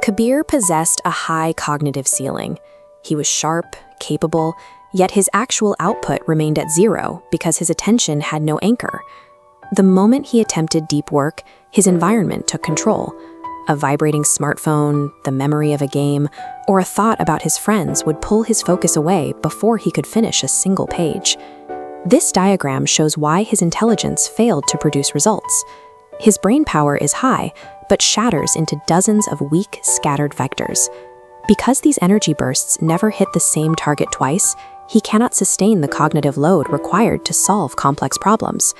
Kabir possessed a high cognitive ceiling. He was sharp, capable, yet his actual output remained at zero because his attention had no anchor. The moment he attempted deep work, his environment took control. A vibrating smartphone, the memory of a game, or a thought about his friends would pull his focus away before he could finish a single page. This diagram shows why his intelligence failed to produce results. His brain power is high, but shatters into dozens of weak, scattered vectors. Because these energy bursts never hit the same target twice, he cannot sustain the cognitive load required to solve complex problems.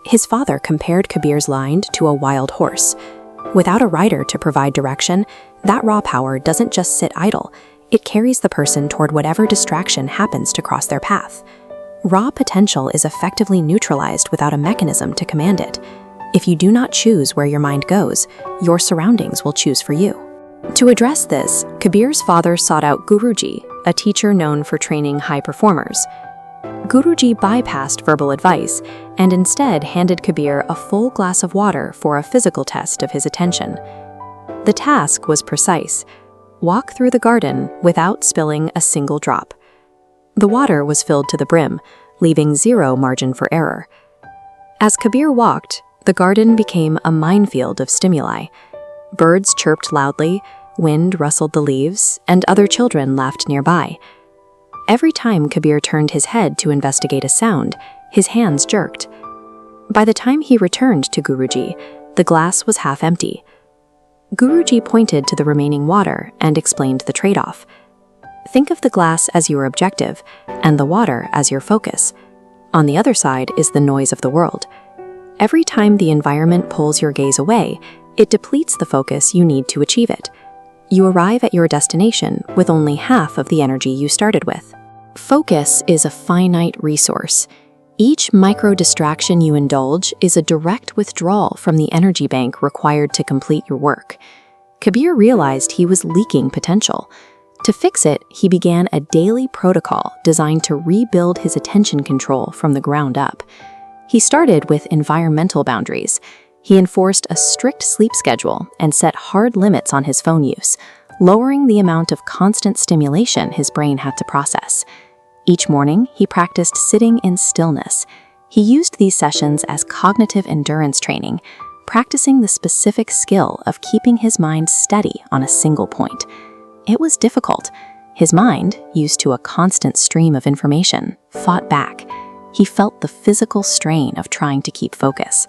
His father compared Kabir's mind to a wild horse. Without a rider to provide direction, that raw power doesn't just sit idle, it carries the person toward whatever distraction happens to cross their path. Raw potential is effectively neutralized without a mechanism to command it. If you do not choose where your mind goes, your surroundings will choose for you. To address this, Kabir's father sought out Guruji, a teacher known for training high performers. Guruji bypassed verbal advice and instead handed Kabir a full glass of water for a physical test of his attention. The task was precise: walk through the garden without spilling a single drop. The water was filled to the brim, leaving zero margin for error. As Kabir walked, the garden became a minefield of stimuli. Birds chirped loudly, wind rustled the leaves, and other children laughed nearby. Every time Kabir turned his head to investigate a sound, his hands jerked. By the time he returned to Guruji, the glass was half empty. Guruji pointed to the remaining water and explained the trade-off. Think of the glass as your objective, and the water as your focus. On the other side is the noise of the world. Every time the environment pulls your gaze away, it depletes the focus you need to achieve it. You arrive at your destination with only half of the energy you started with. Focus is a finite resource. Each micro-distraction you indulge is a direct withdrawal from the energy bank required to complete your work. Kabir realized he was leaking potential. To fix it, he began a daily protocol designed to rebuild his attention control from the ground up. He started with environmental boundaries. He enforced a strict sleep schedule and set hard limits on his phone use, lowering the amount of constant stimulation his brain had to process. Each morning, he practiced sitting in stillness. He used these sessions as cognitive endurance training, practicing the specific skill of keeping his mind steady on a single point. It was difficult. His mind, used to a constant stream of information, fought back. He felt the physical strain of trying to keep focus.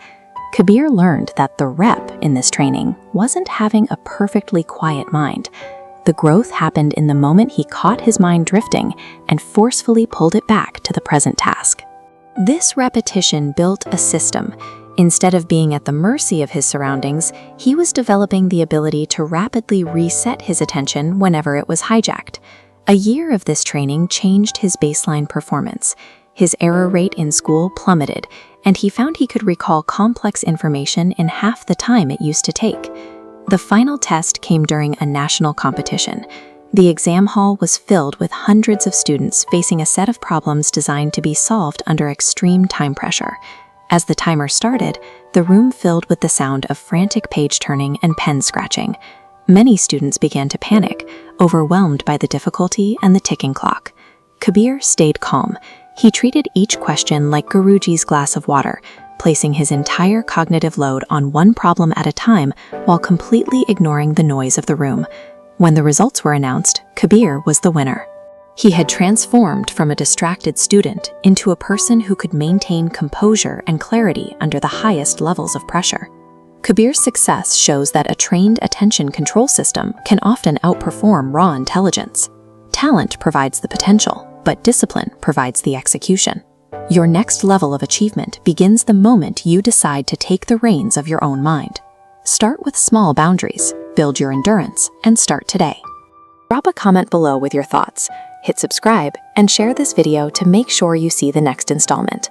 Kabir learned that the rep in this training wasn't having a perfectly quiet mind. The growth happened in the moment he caught his mind drifting and forcefully pulled it back to the present task. This repetition built a system. Instead of being at the mercy of his surroundings, he was developing the ability to rapidly reset his attention whenever it was hijacked. A year of this training changed his baseline performance. His error rate in school plummeted, and he found he could recall complex information in half the time it used to take. The final test came during a national competition. The exam hall was filled with hundreds of students facing a set of problems designed to be solved under extreme time pressure. As the timer started, the room filled with the sound of frantic page turning and pen scratching. Many students began to panic, overwhelmed by the difficulty and the ticking clock. Kabir stayed calm. He treated each question like Guruji's glass of water, placing his entire cognitive load on one problem at a time while completely ignoring the noise of the room. When the results were announced, Kabir was the winner. He had transformed from a distracted student into a person who could maintain composure and clarity under the highest levels of pressure. Kabir's success shows that a trained attention control system can often outperform raw intelligence. Talent provides the potential, but discipline provides the execution. Your next level of achievement begins the moment you decide to take the reins of your own mind. Start with small boundaries, build your endurance, and start today. Drop a comment below with your thoughts, hit subscribe, and share this video to make sure you see the next installment.